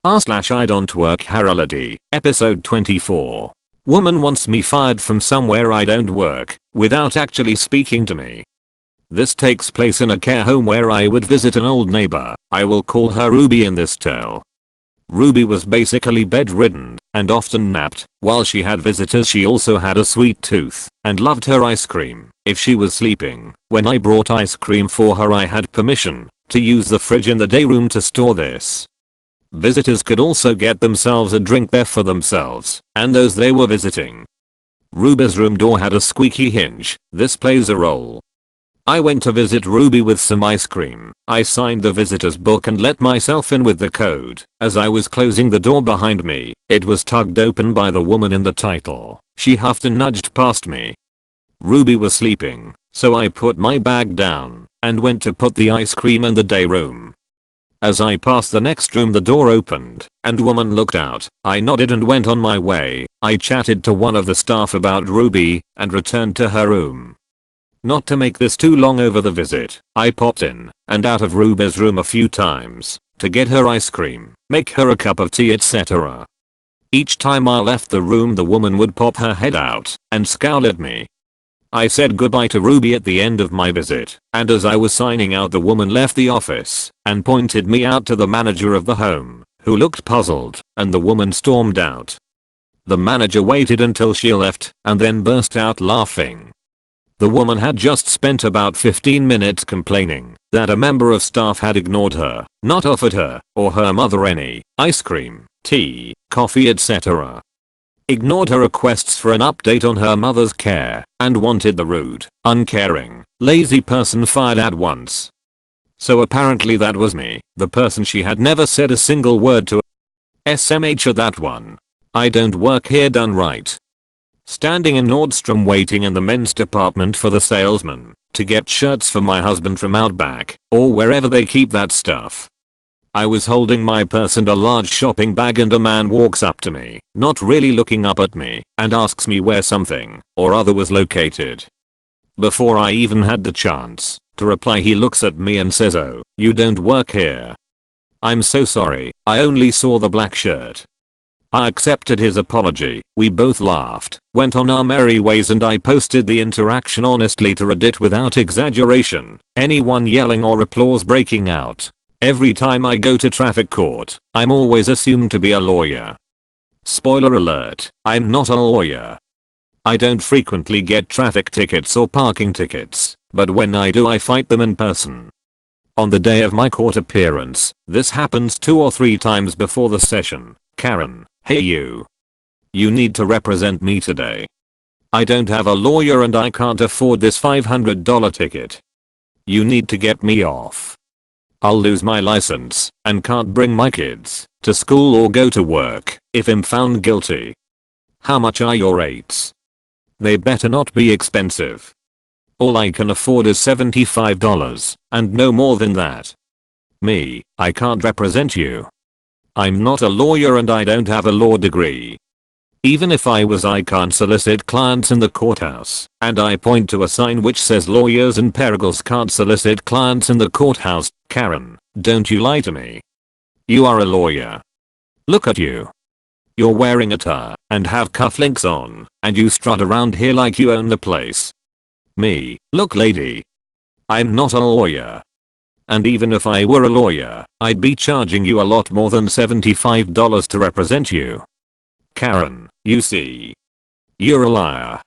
r/IDontWorkHereLady, episode 24. Woman wants me fired from somewhere I don't work, without actually speaking to me. This takes place in a care home where I would visit an old neighbor. I will call her Ruby in this tale. Ruby was basically bedridden, and often napped. While she had visitors, she also had a sweet tooth, and loved her ice cream. If she was sleeping, when I brought ice cream for her, I had permission to use the fridge in the day room to store this. Visitors could also get themselves a drink there for themselves and those they were visiting. Ruby's room door had a squeaky hinge. This plays a role. I went to visit Ruby with some ice cream. I signed the visitor's book and let myself in with the code. As I was closing the door behind me, it was tugged open by the woman in the title. She huffed and nudged past me. Ruby was sleeping, so I put my bag down and went to put the ice cream in the day room. As I passed the next room, the door opened and woman looked out. I nodded and went on my way. I chatted to one of the staff about Ruby and returned to her room. Not to make this too long over the visit, I popped in and out of Ruby's room a few times to get her ice cream, make her a cup of tea, etc. Each time I left the room, the woman would pop her head out and scowl at me. I said goodbye to Ruby at the end of my visit, and as I was signing out, the woman left the office and pointed me out to the manager of the home, who looked puzzled, and the woman stormed out. The manager waited until she left and then burst out laughing. The woman had just spent about 15 minutes complaining that a member of staff had ignored her, not offered her or her mother any ice cream, tea, coffee, etc. Ignored her requests for an update on her mother's care, and wanted the rude, uncaring, lazy person fired at once. So apparently that was me, the person she had never said a single word to. SMH that one. I don't work here done right. Standing in Nordstrom waiting in the men's department for the salesman to get shirts for my husband from Outback or wherever they keep that stuff. I was holding my purse and a large shopping bag, and a man walks up to me, not really looking up at me, and asks me where something or other was located. Before I even had the chance to reply, he looks at me and says, "Oh, you don't work here." I'm so sorry, I only saw the black shirt. I accepted his apology, we both laughed, went on our merry ways, and I posted the interaction honestly to Reddit without exaggeration, anyone yelling or applause breaking out. Every time I go to traffic court, I'm always assumed to be a lawyer. Spoiler alert, I'm not a lawyer. I don't frequently get traffic tickets or parking tickets, but when I do, I fight them in person. On the day of my court appearance, this happens 2 or 3 times before the session. Karen, hey you. You need to represent me today. I don't have a lawyer and I can't afford this $500 ticket. You need to get me off. I'll lose my license and can't bring my kids to school or go to work if I'm found guilty. How much are your rates? They better not be expensive. All I can afford is $75 and no more than that. Me, I can't represent you. I'm not a lawyer and I don't have a law degree. Even if I was, I can't solicit clients in the courthouse, and I point to a sign which says lawyers and paralegals can't solicit clients in the courthouse. Karen, don't you lie to me. You are a lawyer. Look at you. You're wearing a tie and have cufflinks on, and you strut around here like you own the place. Me, look lady. I'm not a lawyer. And even if I were a lawyer, I'd be charging you a lot more than $75 to represent you. Karen, you see. You're a liar.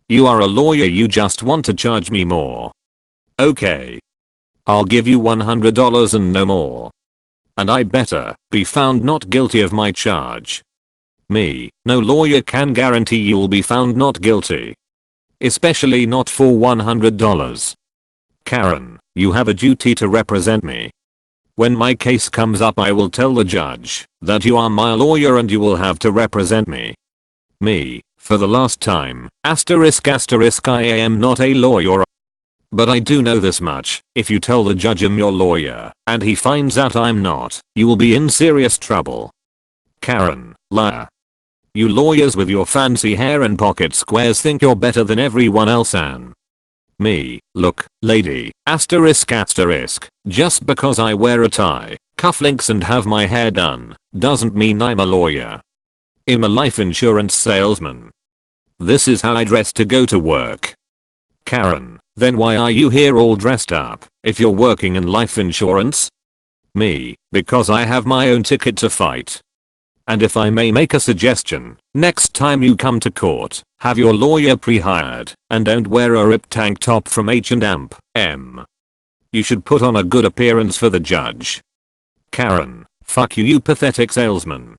You are a lawyer, you just want to charge me more. Okay. I'll give you $100 and no more. And I better be found not guilty of my charge. Me, no lawyer can guarantee you'll be found not guilty. Especially not for $100. Karen, you have a duty to represent me. When my case comes up, I will tell the judge that you are my lawyer and you will have to represent me. Me, for the last time, ****, I am not a lawyer. But I do know this much, if you tell the judge I'm your lawyer, and he finds out I'm not, you will be in serious trouble. Karen, liar. You lawyers with your fancy hair and pocket squares think you're better than everyone else, and Me, look, lady, ***, just because I wear a tie, cufflinks and have my hair done doesn't mean I'm a lawyer. I'm a life insurance salesman. This is how I dress to go to work. Karen, then why are you here all dressed up if you're working in life insurance? Me, because I have my own ticket to fight. And if I may make a suggestion, next time you come to court, have your lawyer pre-hired and don't wear a ripped tank top from H&M. You should put on a good appearance for the judge. Karen, fuck you, you pathetic salesman.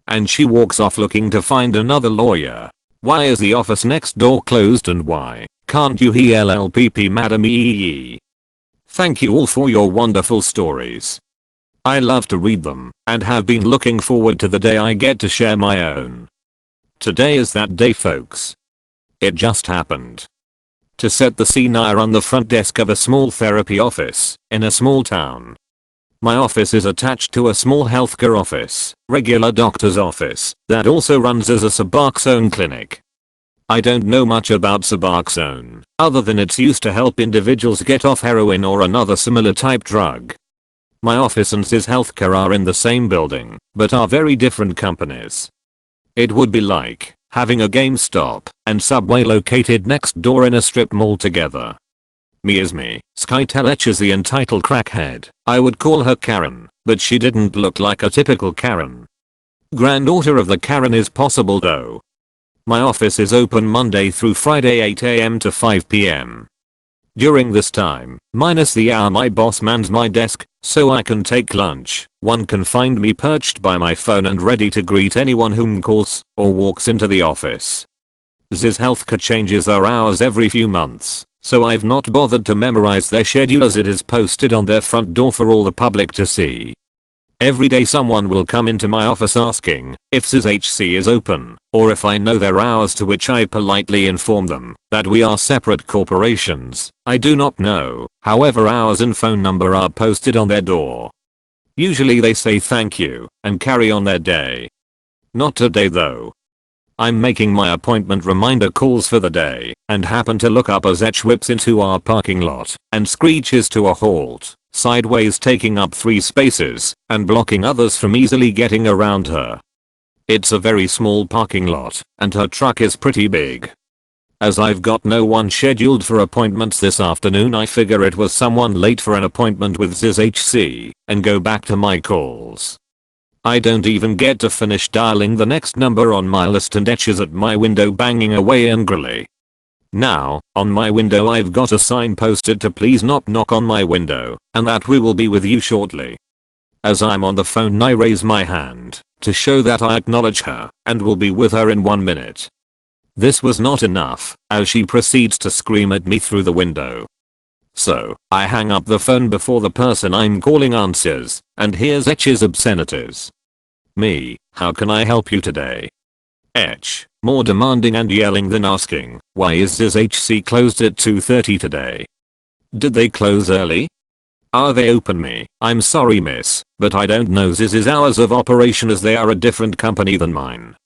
And she walks off looking to find another lawyer. Why is the office next door closed and why can't you HELLPP madam EEE? Thank you all for your wonderful stories. I love to read them and have been looking forward to the day I get to share my own. Today is that day, folks. It just happened. To set the scene, I run the front desk of a small therapy office in a small town. My office is attached to a small healthcare office, regular doctor's office, that also runs as a Suboxone clinic. I don't know much about Suboxone, other than it's used to help individuals get off heroin or another similar type drug. My office and Sis Healthcare are in the same building, but are very different companies. It would be like having a GameStop and Subway located next door in a strip mall together. Me is me, Skytel Etch is the entitled crackhead. I would call her Karen, but she didn't look like a typical Karen. Granddaughter of the Karen is possible though. My office is open Monday through Friday 8 AM to 5 PM. During this time, minus the hour my boss mans my desk, so I can take lunch, one can find me perched by my phone and ready to greet anyone whom calls or walks into the office. Sis Healthcare changes their hours every few months, so I've not bothered to memorize their schedule as it is posted on their front door for all the public to see. Every day someone will come into my office asking if Sis HC is open, or if I know their hours, to which I politely inform them that we are separate corporations. I do not know, however hours and phone number are posted on their door. Usually they say thank you and carry on their day. Not today though. I'm making my appointment reminder calls for the day and happen to look up as Etch whips into our parking lot and screeches to a halt, sideways, taking up 3 spaces and blocking others from easily getting around her. It's a very small parking lot and her truck is pretty big. As I've got no one scheduled for appointments this afternoon, I figure it was someone late for an appointment with Sis HC and go back to my calls. I don't even get to finish dialing the next number on my list and Etch is at my window banging away angrily. Now, on my window I've got a sign posted to please not knock on my window and that we will be with you shortly. As I'm on the phone I raise my hand to show that I acknowledge her and will be with her in 1 minute. This was not enough, as she proceeds to scream at me through the window. So, I hang up the phone before the person I'm calling answers, and here's Etch's obscenities. Me, how can I help you today? Etch, more demanding and yelling than asking, why is Sis HC closed at 2:30 today? Did they close early? Are they open? Me, I'm sorry miss, but I don't know Sis's hours of operation as they are a different company than mine.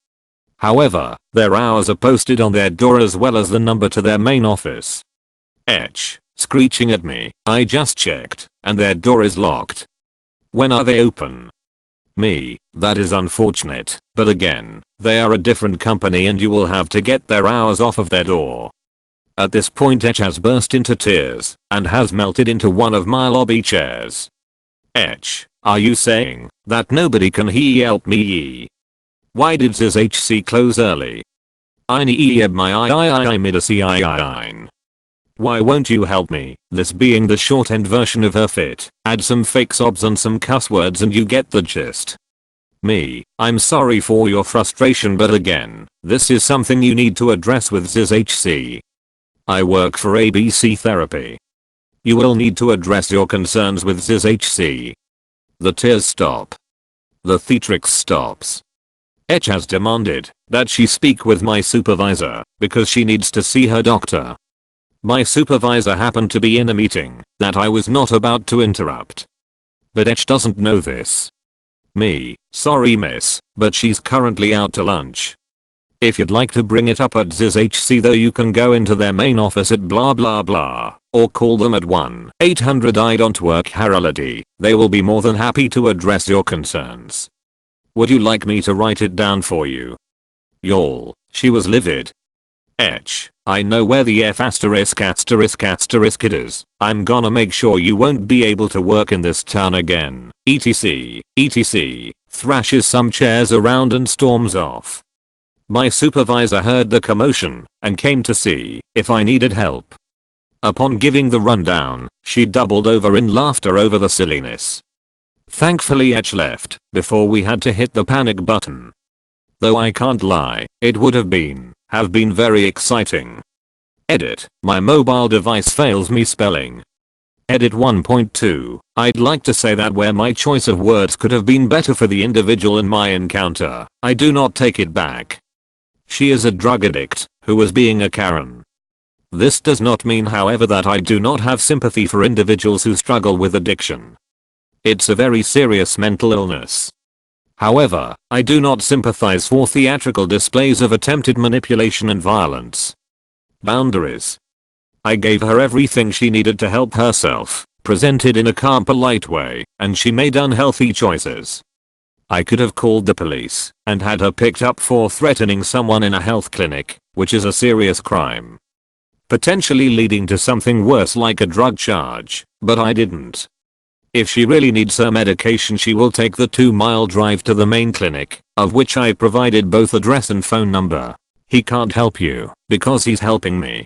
However, their hours are posted on their door as well as the number to their main office. Etch, screeching at me, I just checked, and their door is locked. When are they open? Me, that is unfortunate, but again, they are a different company and you will have to get their hours off of their door. At this point Etch has burst into tears, and has melted into one of my lobby chairs. Etch, are you saying that nobody can help me? Why did Sis HC close early? I need my I midasi I. Why won't you help me? This being the short end version of her fit. Add some fake sobs and some cuss words and you get the gist. Me, I'm sorry for your frustration, but again, this is something you need to address with Sis HC. I work for ABC Therapy. You will need to address your concerns with Sis HC. The tears stop. The theatrics stops. Etch has demanded that she speak with my supervisor because she needs to see her doctor. My supervisor happened to be in a meeting that I was not about to interrupt. But Etch doesn't know this. Me, sorry miss, but she's currently out to lunch. If you'd like to bring it up at Sis HC though, you can go into their main office at blah blah blah, or call them at 1-800-I-DontWorkHereLady. They will be more than happy to address your concerns. Would you like me to write it down for you? Y'all, she was livid. I know where the F asterisk asterisk asterisk it is. I'm gonna make sure you won't be able to work in this town again. etc. etc. Thrashes some chairs around and storms off. My supervisor heard the commotion and came to see if I needed help. Upon giving the rundown, she doubled over in laughter over the silliness. Thankfully H left before we had to hit the panic button. Though I can't lie, it would have been very exciting. Edit, my mobile device fails me spelling. Edit 1.2, I'd like to say that where my choice of words could have been better for the individual in my encounter, I do not take it back. She is a drug addict who was being a Karen. This does not mean however that I do not have sympathy for individuals who struggle with addiction. It's a very serious mental illness. However, I do not sympathize for theatrical displays of attempted manipulation and violence. Boundaries. I gave her everything she needed to help herself, presented in a calm, polite way, and she made unhealthy choices. I could have called the police and had her picked up for threatening someone in a health clinic, which is a serious crime, potentially leading to something worse like a drug charge, but I didn't. If she really needs her medication, she will take the 2-mile drive to the main clinic, of which I provided both address and phone number. He can't help you because he's helping me.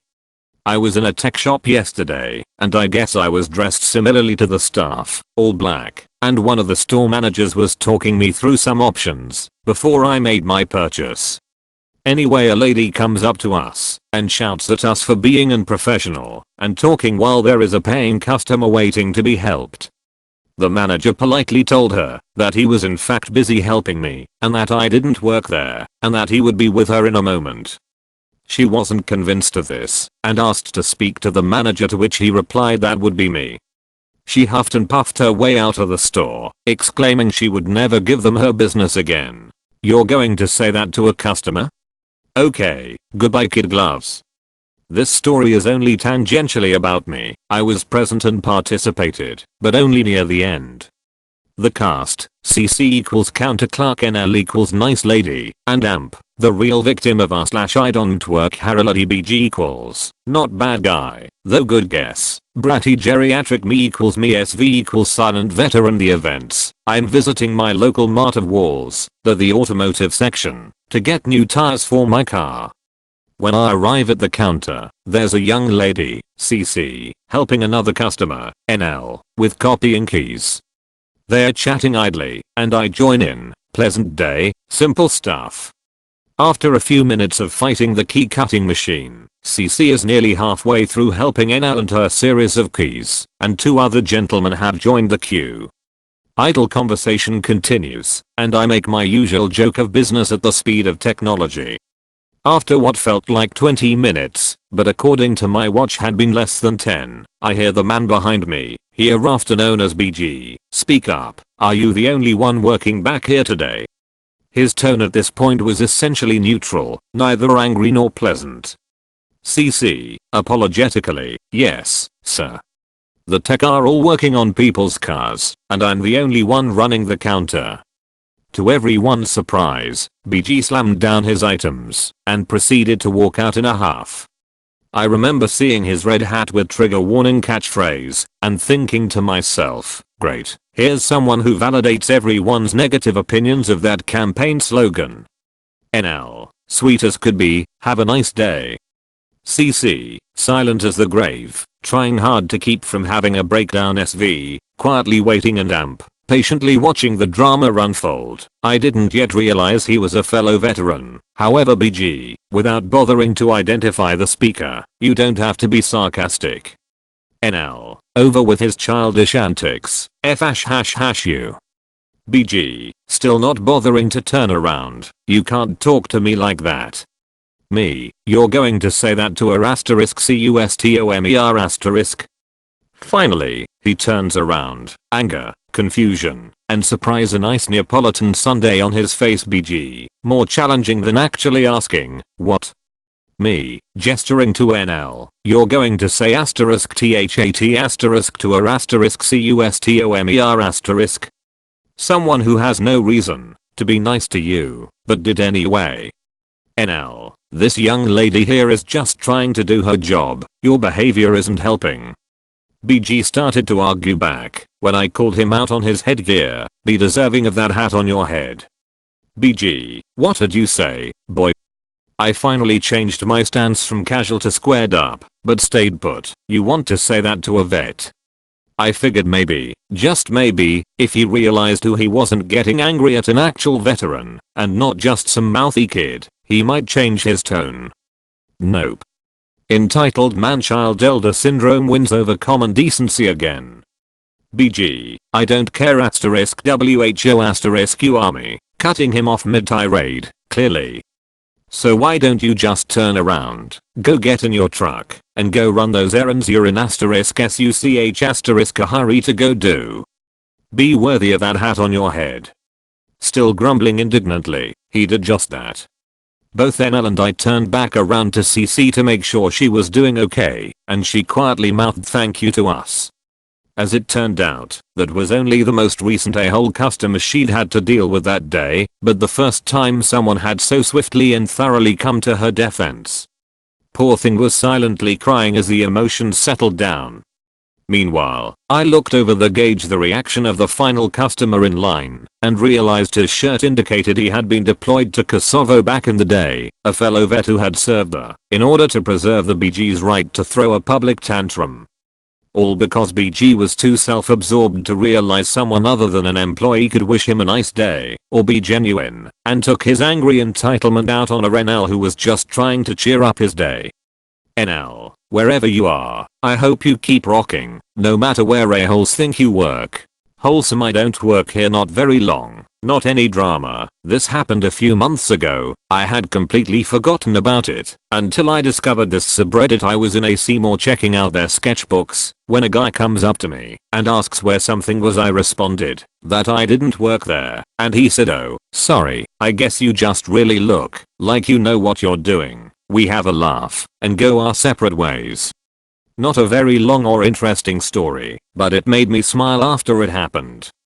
I was in a tech shop yesterday, and I guess I was dressed similarly to the staff, all black, and one of the store managers was talking me through some options before I made my purchase. Anyway, a lady comes up to us and shouts at us for being unprofessional and talking while there is a paying customer waiting to be helped. The manager politely told her that he was in fact busy helping me and that I didn't work there and that he would be with her in a moment. She wasn't convinced of this and asked to speak to the manager, to which he replied that would be me. She huffed and puffed her way out of the store, exclaiming she would never give them her business again. You're going to say that to a customer? Okay, goodbye kid gloves. This story is only tangentially about me. I was present and participated, but only near the end. The cast, CC equals counter clerk, NL equals nice lady, and AMP, the real victim of r/I-don't-work-here-lady, BG equals not bad guy, though good guess. Bratty geriatric me equals me, SV equals silent veteran. The events, I'm visiting my local mart of Walls, the automotive section, to get new tires for my car. When I arrive at the counter, there's a young lady, CC, helping another customer, NL, with copying keys. They're chatting idly, and I join in. Pleasant day, simple stuff. After a few minutes of fighting the key cutting machine, CC is nearly halfway through helping NL and her series of keys, and 2 other gentlemen have joined the queue. Idle conversation continues, and I make my usual joke of business at the speed of technology. After what felt like 20 minutes, but according to my watch had been less than 10, I hear the man behind me, hereafter known as BG, speak up. Are you the only one working back here today? His tone at this point was essentially neutral, neither angry nor pleasant. CC, apologetically, yes, sir. The tech are all working on people's cars, and I'm the only one running the counter. To everyone's surprise, BG slammed down his items and proceeded to walk out in a huff. I remember seeing his red hat with trigger warning catchphrase and thinking to myself, great, here's someone who validates everyone's negative opinions of that campaign slogan. NL, sweet as could be, have a nice day. CC, silent as the grave, trying hard to keep from having a breakdown. SV, quietly waiting, and AMP, patiently watching the drama unfold. I didn't yet realize he was a fellow veteran. However, BG, without bothering to identify the speaker, you don't have to be sarcastic. NL, over with his childish antics, you. BG, still not bothering to turn around, you can't talk to me like that. Me, you're going to say that to a *customer*. Finally, he turns around, anger, confusion, and surprise, a nice Neapolitan sundae on his face. BG, more challenging than actually asking, what? Me, gesturing to NL, you're going to say asterisk THAT asterisk to a asterisk CUSTOMER asterisk? Someone who has no reason to be nice to you, but did anyway. NL, this young lady here is just trying to do her job, your behavior isn't helping. BG started to argue back when I called him out on his headgear, be deserving of that hat on your head. BG, what did you say, boy? I finally changed my stance from casual to squared up, but stayed put. You want to say that to a vet? I figured maybe, just maybe, if he realized who he wasn't getting angry at an actual veteran, and not just some mouthy kid, he might change his tone. Nope. Entitled man-child elder syndrome wins over common decency again. BG, I don't care asterisk WHO asterisk you army, cutting him off mid-tirade, clearly. So why don't you just turn around, go get in your truck, and go run those errands you're in asterisk SUCH asterisk a hurry to go do. Be worthy of that hat on your head. Still grumbling indignantly, he did just that. Both NL and I turned back around to CC to make sure she was doing okay, and she quietly mouthed thank you to us. As it turned out, that was only the most recent a-hole customer she'd had to deal with that day, but the first time someone had so swiftly and thoroughly come to her defense. Poor thing was silently crying as the emotions settled down. Meanwhile, I looked over the gauge the reaction of the final customer in line, and realized his shirt indicated he had been deployed to Kosovo back in the day, a fellow vet who had served there, in order to preserve the BG's right to throw a public tantrum. All because BG was too self-absorbed to realize someone other than an employee could wish him a nice day, or be genuine, and took his angry entitlement out on a NL who was just trying to cheer up his day. NL, wherever you are, I hope you keep rocking, no matter where a-holes think you work. Wholesome I don't work here not very long, not any drama, this happened a few months ago, I had completely forgotten about it, until I discovered this subreddit. I was in a Seymour checking out their sketchbooks, when a guy comes up to me, and asks where something was. I responded, that I didn't work there, and he said, oh, sorry, I guess you just really look, like you know what you're doing. We have a laugh, and go our separate ways. Not a very long or interesting story, but it made me smile after it happened.